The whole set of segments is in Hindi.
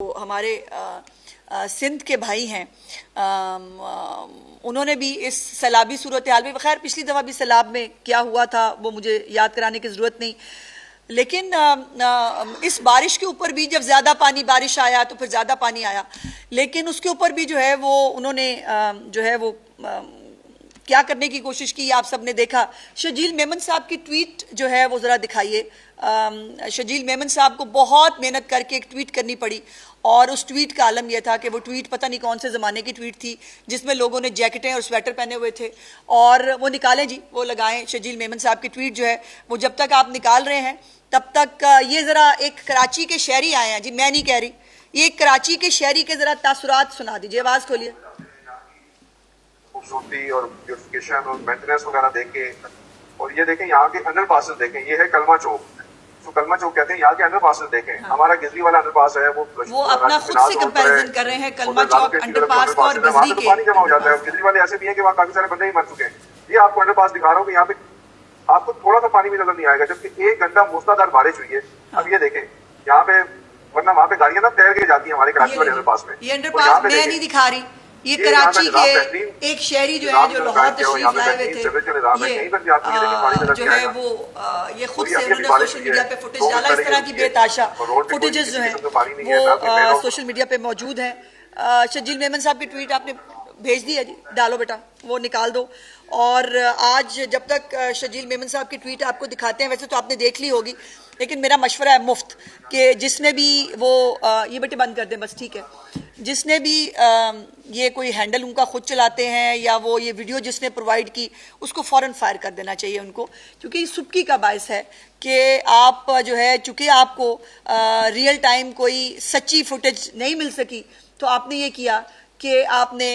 हमारे सिंध के भाई हैं, उन्होंने भी इस सैलाबी सूरत हाल में, खैर पिछली दफ़ा भी सैलाब में क्या हुआ था वो मुझे याद कराने की ज़रूरत नहीं, लेकिन इस बारिश के ऊपर भी जब ज़्यादा पानी बारिश आया तो फिर ज़्यादा पानी आया, लेकिन उसके ऊपर भी जो है वो उन्होंने जो है वो क्या करने की कोशिश की, आप सब ने देखा। शजील मेमन साहब की ट्वीट जो है वो ज़रा दिखाइए। शजील मेमन साहब को बहुत मेहनत करके एक ट्वीट करनी पड़ी और उस ट्वीट का आलम यह था कि वो ट्वीट पता नहीं कौन से ज़माने की ट्वीट थी जिसमें लोगों ने जैकेटें और स्वेटर पहने हुए थे, और वो निकालें जी, वो लगाएं शजील मेमन साहब की ट्वीट जो है वो। जब तक आप निकाल रहे हैं तब तक ये ज़रा एक कराची के शहरी आए हैं जी, मैं नहीं कह रही, ये एक कराची के शहरी के ज़रा तासुरात सुना दीजिए, आवाज़ खोलिए। खूबसूरती और ब्यूटिफिकेशन और मेंटेनेंस वगैरह देखे, और ये देखें यहाँ के अंडर पासेस देखें, ये है कलमा चौक, जो कलमा चौक कहते हैं, यहाँ के अंडर पासेस देखें। हाँ। हमारा गिजली वाला अंडर पास है, वो अपना खुद से कंपैरिजन कर रहे हैं कलमा चौक अंडर पास का और गिजली के। पानी जमा हो जाता है, गिजली वाले ऐसे भी है कि वहाँ काफी सारे बंदे ही मर चुके हैं। ये आपको अंडर पास दिखा रहा हूँ कि यहाँ पे आपको थोड़ा सा पानी भी नजर नहीं आएगा, जबकि 1 घंटा मूसलाधार बारिश हुई है। अब ये देखें यहाँ पे, वरना वहाँ पे गाड़ियां ना तैर के जाती है हमारे कराची वाले अंडर पास में। ये अंडर पास मैं नहीं दिखा रही, ये कराची के एक शहरी जो है जो लाहौर तशरीफ लाए हुए थे, ये जो है वो ये खुद से उन्होंने सोशल मीडिया पे फुटेज डाला। इस तरह की बेताशा फुटेजेस जो है वो सोशल मीडिया पे मौजूद हैं। शजील मेमन साहब की ट्वीट आपने भेज दी है जी, डालो बेटा, वो निकाल दो। और आज जब तक शजील मेमन साहब की ट्वीट आपको दिखाते हैं, वैसे तो आपने देख ली होगी, लेकिन मेरा मशवरा है मुफ्त कि जिसने भी वो ये बेटे बंद कर दें बस, ठीक है, जिसने भी ये कोई हैंडल उनका खुद चलाते हैं या वो ये वीडियो जिसने प्रोवाइड की उसको फ़ौरन फायर कर देना चाहिए उनको, क्योंकि सुबकी का बायस है कि आप जो है, चूँकि आपको रियल टाइम कोई सच्ची फुटेज नहीं मिल सकी, तो आपने ये किया कि आपने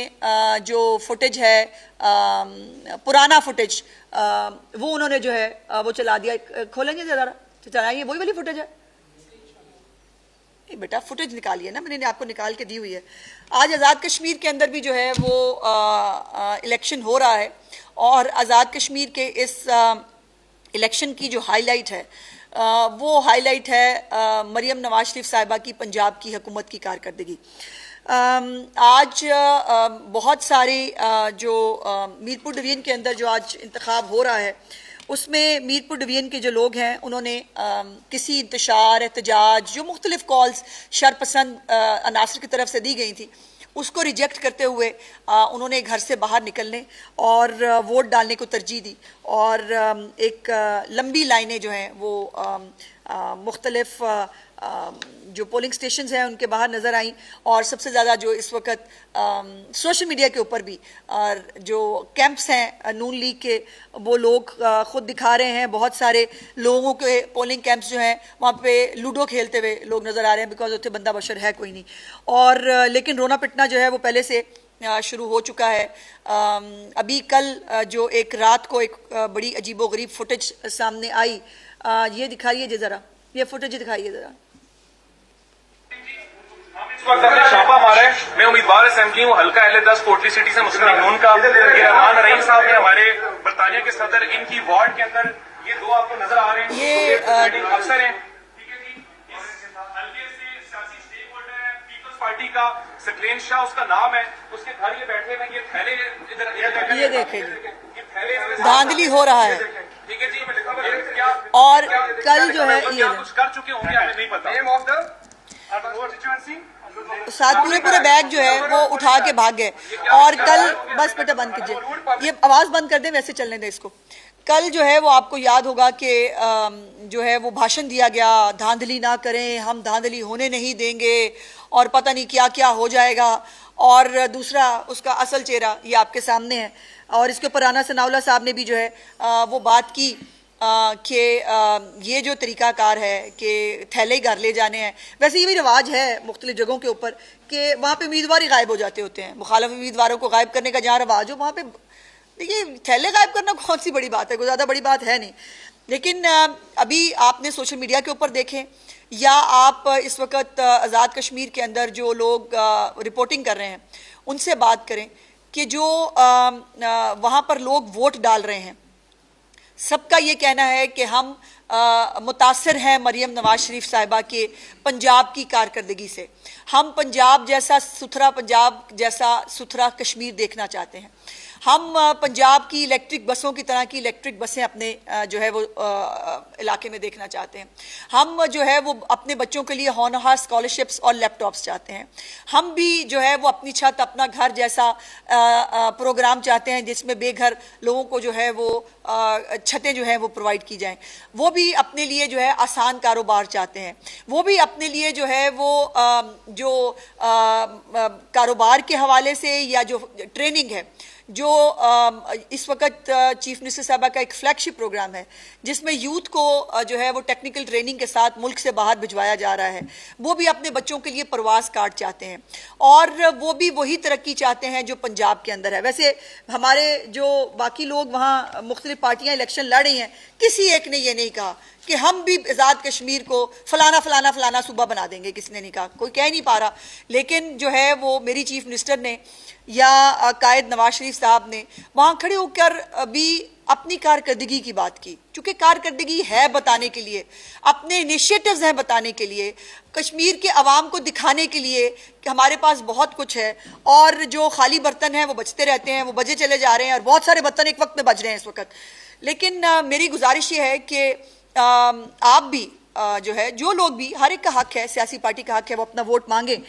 जो फुटेज है पुराना फुटेज वो उन्होंने जो है वो चला दिया। खोलेंगे ज़रा, चलाइए, वही वाली फुटेज है बेटा, फुटेज निकालिए ना, मैंने आपको निकाल के दी हुई है। आज आज़ाद कश्मीर के अंदर भी जो है वो इलेक्शन हो रहा है, और आज़ाद कश्मीर के इस इलेक्शन की जो हाईलाइट है वो हाईलाइट है मरियम नवाज शरीफ साहिबा की पंजाब की हुकूमत की कारकर्दगी। आज बहुत सारे जो मीरपुर डिवीजन के अंदर जो आज इंतखाब हो रहा है, उसमें मीरपुर डिवीजन के जो लोग हैं उन्होंने किसी इंतशार एहतजाज जो मुख्तलिफ कॉल्स शरपसंद अनासर की तरफ से दी गई थी उसको रिजेक्ट करते हुए उन्होंने घर से बाहर निकलने और वोट डालने को तरजीह दी, और एक लंबी लाइनें जो हैं वो मुख्तलिफ जो पोलिंग स्टेशंस हैं उनके बाहर नज़र आई। और सबसे ज़्यादा जो इस वक्त सोशल मीडिया के ऊपर भी जो कैंप्स हैं नून लीग के, वो लोग ख़ुद दिखा रहे हैं, बहुत सारे लोगों के पोलिंग कैंप्स जो हैं वहाँ पे लूडो खेलते हुए लोग नज़र आ रहे हैं, बिकॉज उत्थे बंदा बशर है कोई नहीं। और लेकिन रोना पिटना जो है वो पहले से शुरू हो चुका है। अभी कल जो एक रात को एक बड़ी अजीबो गरीब फुटेज सामने आई, ये दिखाइए जी ज़रा, ये फुटेज दिखाइए ज़रा। इस वक्त हमने छापा मारा है, मैं उम्मीदवार असेंबली हूँ हल्का L10 कोटली सिटी से मुस्लिम लीग नून का। रहमान रहीम साहब ने हमारे बरतानिया के सदर, इनकी वार्ड के अंदर ये दो आपको नजर आ रहे हैं, ये अफसर हैं, ठीक है जी। इस हल्के से सियासी स्टेक होल्डर है पीपल्स पार्टी का सकलेन शाह उसका नाम है, उसके घर ये बैठे हुए, ये थैले इधर ये देखें धांधली हो रहा है, ठीक है जी। मैं लिखा हुआ और कल जो है ये कुछ कर चुके होंगे, हमें नहीं पता। साथ पूरे बैग जो है वो उठा के भाग गए। और कल, बस बेटा बंद कीजिए, ये आवाज़ बंद कर दें, वैसे चलने दें इसको। कल जो है वो आपको याद होगा कि जो है वो भाषण दिया गया, धांधली ना करें, हम धांधली होने नहीं देंगे, और पता नहीं क्या क्या हो जाएगा। और दूसरा उसका असल चेहरा ये आपके सामने है, और इसके ऊपर राना सनाउल्लाह साहब ने भी जो है वो बात की कि ये जो तरीक़ाकार है कि थैले ही घर ले जाने हैं। वैसे ये भी रिवाज है मुख्तलिफ जगहों के ऊपर कि वहाँ पे उम्मीदवार ही गायब हो जाते होते हैं, मुखालिफ उम्मीदवारों को गायब करने का जहाँ रिवाज हो वहाँ पे, देखिए थैले गायब करना कौन सी बड़ी बात है, कोई ज़्यादा बड़ी बात है नहीं। लेकिन अभी आपने सोशल मीडिया के ऊपर देखें या आप इस वक्त आज़ाद कश्मीर के अंदर जो लोग रिपोर्टिंग कर रहे हैं उनसे बात करें कि जो वहाँ पर लोग वोट डाल रहे हैं, सबका ये कहना है कि हम मुतासर हैं मरियम नवाज शरीफ साहिबा के पंजाब की कारकर्दगी से। हम पंजाब जैसा सुथरा कश्मीर देखना चाहते हैं। हम पंजाब की इलेक्ट्रिक बसों की तरह की इलेक्ट्रिक बसें अपने जो है वो इलाके में देखना चाहते हैं। हम जो है वो अपने बच्चों के लिए होनहार स्कॉलरशिप्स और लैपटॉप्स चाहते हैं। हम भी जो है वो अपनी छत अपना घर जैसा प्रोग्राम चाहते हैं जिसमें बेघर लोगों को जो है वो छतें जो है वो प्रोवाइड की जाएं। वो भी अपने लिए जो है आसान कारोबार चाहते हैं। वो भी अपने लिए जो है वो कारोबार के हवाले से या जो ट्रेनिंग है, जो इस वक्त चीफ मिनिस्टर साहबा का एक फ्लैगशिप प्रोग्राम है जिसमें यूथ को जो है वो टेक्निकल ट्रेनिंग के साथ मुल्क से बाहर भिजवाया जा रहा है, वो भी अपने बच्चों के लिए प्रवास कार्ड चाहते हैं और वो भी वही तरक्की चाहते हैं जो पंजाब के अंदर है। वैसे हमारे जो बाकी लोग वहाँ मुख्तलिफ पार्टियाँ इलेक्शन लड़ रही हैं, किसी एक ने ये नहीं कहा कि हम भी आज़ाद कश्मीर को फलाना फलाना फलाना सूबा बना देंगे, किसी ने नहीं कहा, कोई कह नहीं पा रहा। लेकिन जो है वो मेरी चीफ मिनिस्टर ने या कायद नवाज शरीफ साहब ने वहाँ खड़े होकर भी अपनी कारकर्दगी की बात की, क्योंकि कारकर्दगी है बताने के लिए, अपने इनिशिएटिव्स हैं बताने के लिए, कश्मीर के अवाम को दिखाने के लिए कि हमारे पास बहुत कुछ है और जो खाली बर्तन हैं वो बचते रहते हैं, वो बजे चले जा रहे हैं और बहुत सारे बर्तन एक वक्त में बज रहे हैं इस वक्त। लेकिन मेरी गुजारिश ये है कि आप भी जो है, जो लोग भी, हर एक का हक है, सियासी पार्टी का हक है वो अपना वोट मांगे,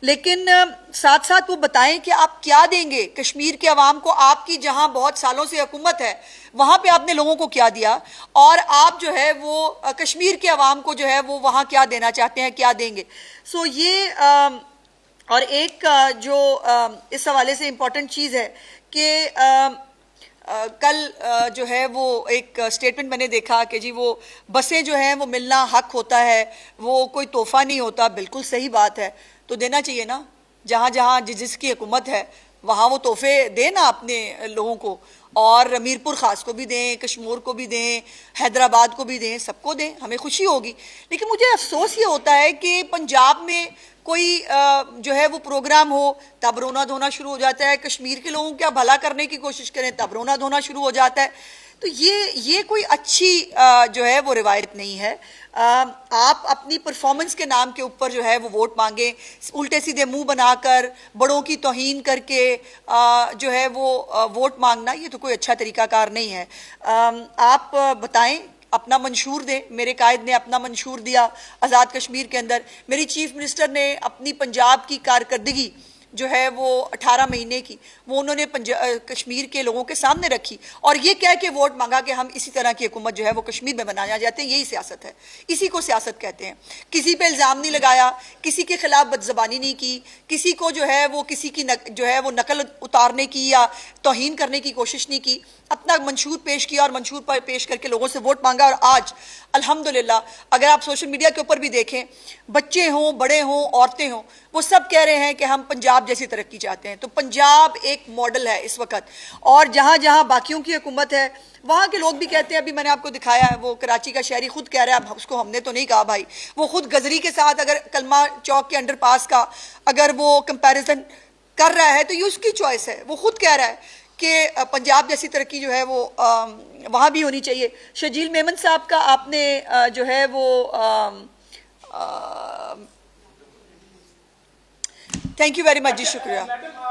लेकिन साथ साथ वो बताएं कि आप क्या देंगे कश्मीर के अवाम को। आपकी जहां बहुत सालों से हुकूमत है वहां पे आपने लोगों को क्या दिया और आप जो है वो कश्मीर के अवाम को जो है वो वहां क्या देना चाहते हैं, क्या देंगे। सो ये और एक जो इस हवाले से इम्पोर्टेंट चीज़ है कि कल जो है वो एक स्टेटमेंट मैंने देखा कि जी वो बसें जो हैं वो मिलना हक होता है, वो कोई तोहफा नहीं होता। बिल्कुल सही बात है, तो देना चाहिए ना। जहाँ जहाँ जिसकी हुकूमत है वहाँ वो तोहफे दें ना अपने लोगों को, और मीरपुर ख़ास को भी दें, कश्मीर को भी दें, हैदराबाद को भी दें, सबको दें, हमें खुशी होगी। लेकिन मुझे अफसोस ये होता है कि पंजाब में कोई जो है वो प्रोग्राम हो तब रोना धोना शुरू हो जाता है, कश्मीर के लोगों का भला करने की कोशिश करें तब रोना धोना शुरू हो जाता है। तो ये कोई अच्छी जो है वो रिवायत नहीं है। आप अपनी परफॉर्मेंस के नाम के ऊपर जो है वो वोट मांगे, उल्टे सीधे मुंह बनाकर बड़ों की तौहीन करके जो है वो वोट मांगना, ये तो कोई अच्छा तरीकाकार नहीं है। आप बताएं, अपना मंशूर दें। मेरे कायद ने अपना मंशूर दिया आज़ाद कश्मीर के अंदर। मेरी चीफ मिनिस्टर ने अपनी पंजाब की कारकर्दगी जो है वो 18 महीने की वो उन्होंने कश्मीर के लोगों के सामने रखी और ये कह के वोट मांगा कि हम इसी तरह की हुकूमत जो है वो कश्मीर में बनाना चाहते हैं। यही सियासत है, इसी को सियासत कहते हैं। किसी पे इल्ज़ाम नहीं लगाया, किसी के खिलाफ बदज़बानी नहीं की, किसी को जो है वो किसी की जो है वो नकल उतारने की या तौहीन करने की कोशिश नहीं की। अपना मंशूर पेश किया और मंशूर पर पेश करके लोगों से वोट मांगा। और आज अल्हम्दुलिल्लाह अगर आप सोशल मीडिया के ऊपर भी देखें, बच्चे हों, बड़े हों, औरतें हों, वो सब कह रहे हैं कि हम पंजाब जैसी तरक्की चाहते हैं। तो पंजाब एक मॉडल है इस वक्त, और जहाँ जहाँ बाकियों की हुकूमत है वहाँ के लोग भी कहते हैं। अभी मैंने आपको दिखाया है, वो कराची का शहरी खुद कह रहा है, उसको हमने तो नहीं कहा भाई, वो खुद गजरी के साथ अगर कलमा चौक के अंडरपास का अगर वो कंपैरिजन कर रहा है तो ये उसकी चॉइस है। वो खुद कह रहा है कि पंजाब जैसी तरक्की जो है वो वहाँ भी होनी चाहिए। शजील मेमन साहब का आपने जो है वो थैंक यू वेरी मच जी, शुक्रिया।